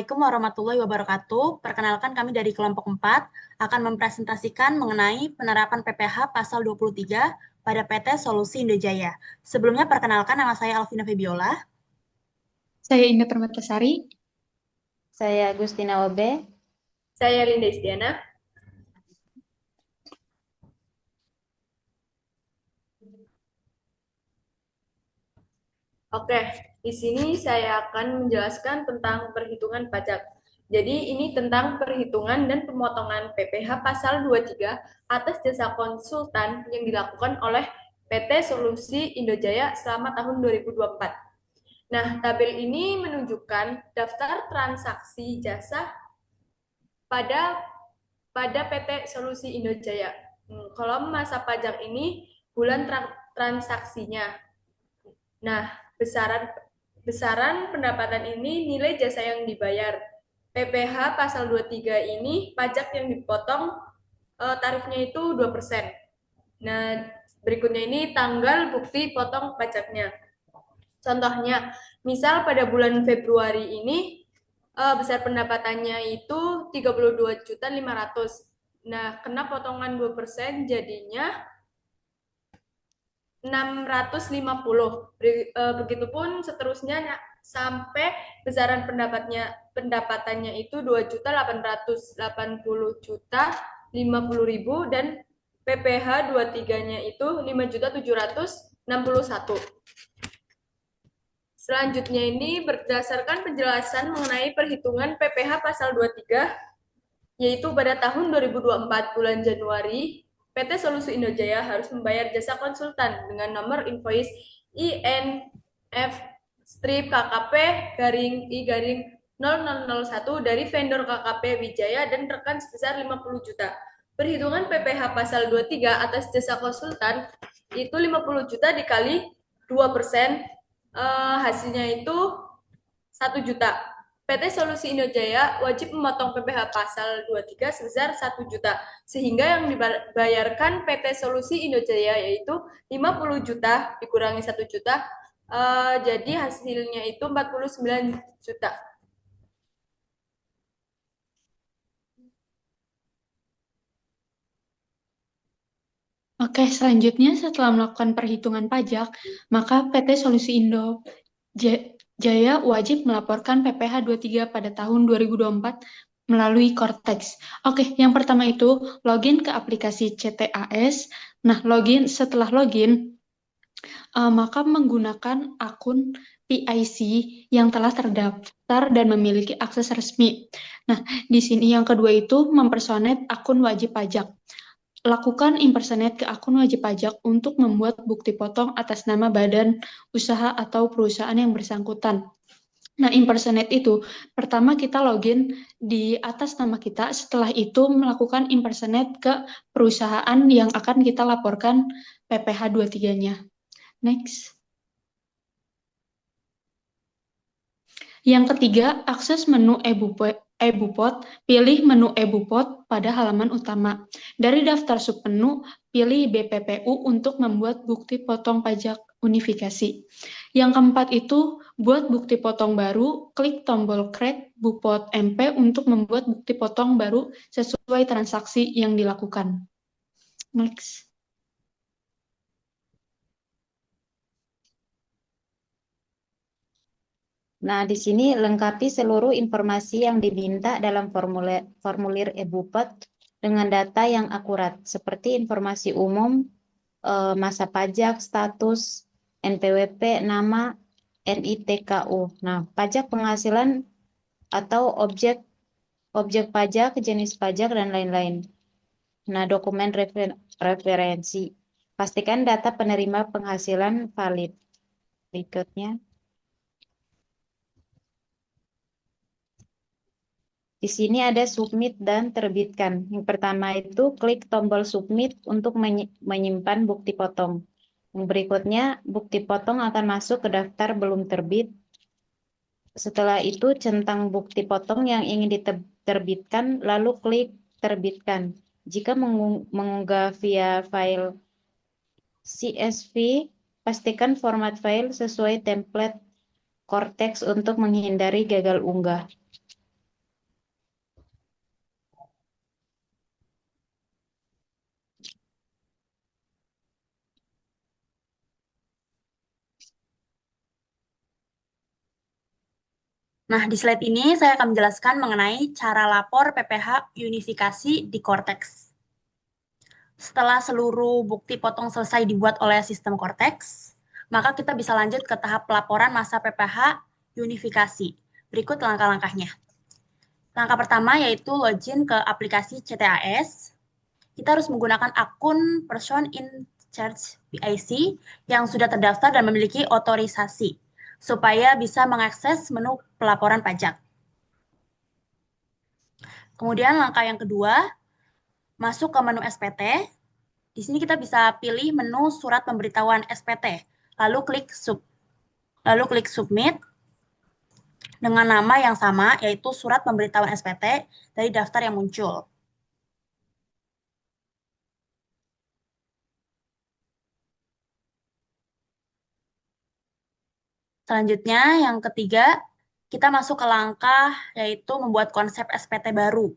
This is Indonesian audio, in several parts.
Assalamualaikum warahmatullahi wabarakatuh. Perkenalkan kami dari kelompok 4 akan mempresentasikan mengenai penerapan PPh pasal 23 pada PT Solusi Indojaya. Sebelumnya perkenalkan nama saya Alvina Febiola. Saya Indah Permatasari. Saya Agustina Obe. Saya Linda Istiana. Oke, di sini saya akan menjelaskan tentang perhitungan pajak. Jadi ini tentang perhitungan dan pemotongan PPh pasal 23 atas jasa konsultan yang dilakukan oleh PT Solusi Indojaya selama tahun 2024. Nah, tabel ini menunjukkan daftar transaksi jasa pada PT Solusi Indojaya. Kolom masa pajak ini bulan transaksinya. Nah, besaran pendapatan ini nilai jasa yang dibayar. PPh pasal 23 ini pajak yang dipotong tarifnya itu 2%. Nah, berikutnya ini tanggal bukti potong pajaknya. Contohnya, misal pada bulan Februari ini besar pendapatannya itu 32.500.000. Nah, kena potongan 2% jadinya 650. Begitupun seterusnya sampai besaran pendapatannya itu 2.880.050.000 dan PPh 23-nya itu 5.761. Selanjutnya ini berdasarkan penjelasan mengenai perhitungan PPh pasal 23, yaitu pada tahun 2024 bulan Januari, PT Solusi Indojaya harus membayar jasa konsultan dengan nomor invoice INF strip KKP garing I garing 0001 dari vendor KKP Wijaya dan rekan sebesar 50 juta. Perhitungan PPh pasal 23 atas jasa konsultan itu 50 juta dikali 2%, hasilnya itu 1 juta. PT Solusi Indojaya wajib memotong PPh pasal 23 sebesar 1 juta, sehingga yang dibayarkan PT Solusi Indojaya yaitu 50 juta dikurangi 1 juta, jadi hasilnya itu 49 juta. Oke, selanjutnya setelah melakukan perhitungan pajak, maka PT Solusi Indo Jaya wajib melaporkan PPh 23 pada tahun 2024 melalui Cortex. Oke, yang pertama itu login ke aplikasi CTAS. Nah, setelah login, maka menggunakan akun PIC yang telah terdaftar dan memiliki akses resmi. Nah, di sini yang kedua itu mempersonet akun wajib pajak. Lakukan impersonate ke akun wajib pajak untuk membuat bukti potong atas nama badan usaha atau perusahaan yang bersangkutan. Nah, impersonate itu pertama kita login di atas nama kita, setelah itu melakukan impersonate ke perusahaan yang akan kita laporkan PPh 23-nya. Next. Yang ketiga, akses menu eBupot, pilih menu eBupot pada halaman utama. Dari daftar submenu, pilih BPPU untuk membuat bukti potong pajak unifikasi. Yang keempat itu, buat bukti potong baru, klik tombol Create Bupot MP untuk membuat bukti potong baru sesuai transaksi yang dilakukan. Next. Nah, di sini lengkapi seluruh informasi yang diminta dalam formulir eBupot dengan data yang akurat, seperti informasi umum, masa pajak, status, NPWP, nama, NITKU. Nah, pajak penghasilan atau objek pajak, jenis pajak, dan lain-lain. Nah, dokumen referensi. Pastikan data penerima penghasilan valid. Berikutnya. Di sini ada submit dan terbitkan. Yang pertama itu klik tombol submit untuk menyimpan bukti potong. Yang berikutnya, bukti potong akan masuk ke daftar belum terbit. Setelah itu, centang bukti potong yang ingin diterbitkan, lalu klik terbitkan. Jika mengunggah via file CSV, pastikan format file sesuai template Cortex untuk menghindari gagal unggah. Nah, di slide ini saya akan menjelaskan mengenai cara lapor PPH unifikasi di Cortex. Setelah seluruh bukti potong selesai dibuat oleh sistem Cortex, maka kita bisa lanjut ke tahap pelaporan masa PPH unifikasi. Berikut langkah-langkahnya. Langkah pertama yaitu login ke aplikasi CTAS. Kita harus menggunakan akun Person in Charge PIC yang sudah terdaftar dan memiliki otorisasi supaya bisa mengakses menu pelaporan pajak. Kemudian langkah yang kedua, masuk ke menu SPT. Di sini kita bisa pilih menu surat pemberitahuan SPT, lalu klik submit dengan nama yang sama yaitu surat pemberitahuan SPT dari daftar yang muncul. Selanjutnya, yang ketiga, kita masuk ke langkah yaitu membuat konsep SPT baru.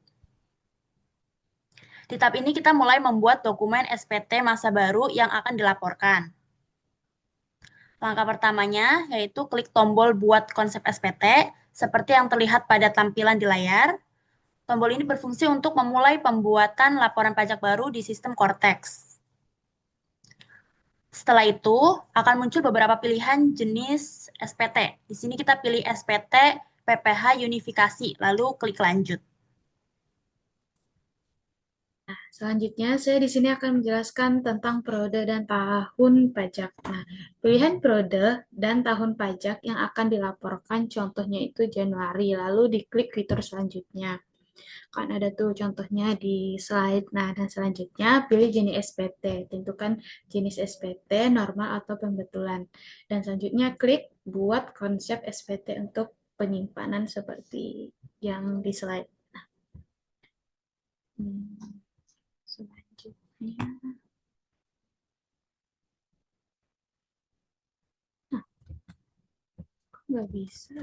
Di tahap ini kita mulai membuat dokumen SPT masa baru yang akan dilaporkan. Langkah pertamanya yaitu klik tombol buat konsep SPT seperti yang terlihat pada tampilan di layar. Tombol ini berfungsi untuk memulai pembuatan laporan pajak baru di sistem Cortex. Setelah itu, akan muncul beberapa pilihan jenis SPT. Di sini kita pilih SPT PPH unifikasi, lalu klik lanjut. Selanjutnya, saya di sini akan menjelaskan tentang periode dan tahun pajak. Nah, pilihan periode dan tahun pajak yang akan dilaporkan contohnya itu Januari, lalu diklik fitur selanjutnya. Kan ada tuh contohnya di slide. Nah, dan selanjutnya pilih jenis SPT. Tentukan jenis SPT normal atau pembetulan. Dan selanjutnya klik buat konsep SPT untuk penyimpanan seperti yang di slide. Selanjutnya. Nah, kok nggak bisa?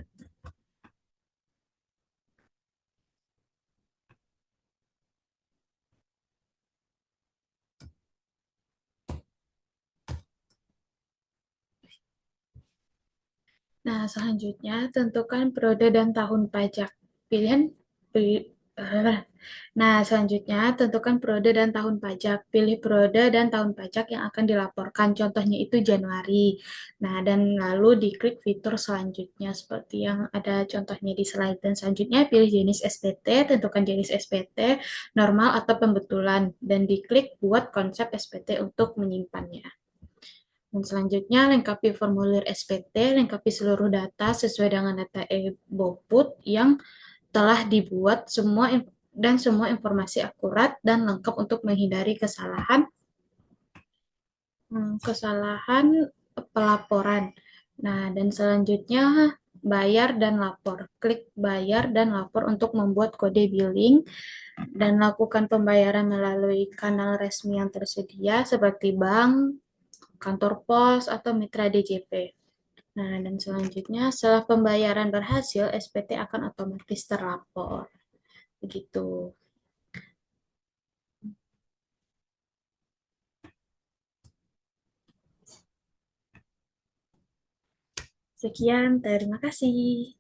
Nah, selanjutnya tentukan periode dan tahun pajak. Pilihan Nah, selanjutnya tentukan periode dan tahun pajak. Pilih periode dan tahun pajak yang akan dilaporkan. Contohnya itu Januari. Nah, dan lalu diklik fitur selanjutnya seperti yang ada contohnya di slide. Dan selanjutnya pilih jenis SPT, tentukan jenis SPT normal atau pembetulan dan diklik buat konsep SPT untuk menyimpannya. Dan selanjutnya, lengkapi formulir SPT, lengkapi seluruh data sesuai dengan data e-Boput yang telah dibuat dan semua informasi akurat dan lengkap untuk menghindari kesalahan pelaporan. Nah, dan selanjutnya bayar dan lapor. Klik bayar dan lapor untuk membuat kode billing dan lakukan pembayaran melalui kanal resmi yang tersedia seperti bank, kantor pos, atau mitra DJP. Nah, dan selanjutnya setelah pembayaran berhasil, SPT akan otomatis terlapor. Begitu. Sekian, terima kasih.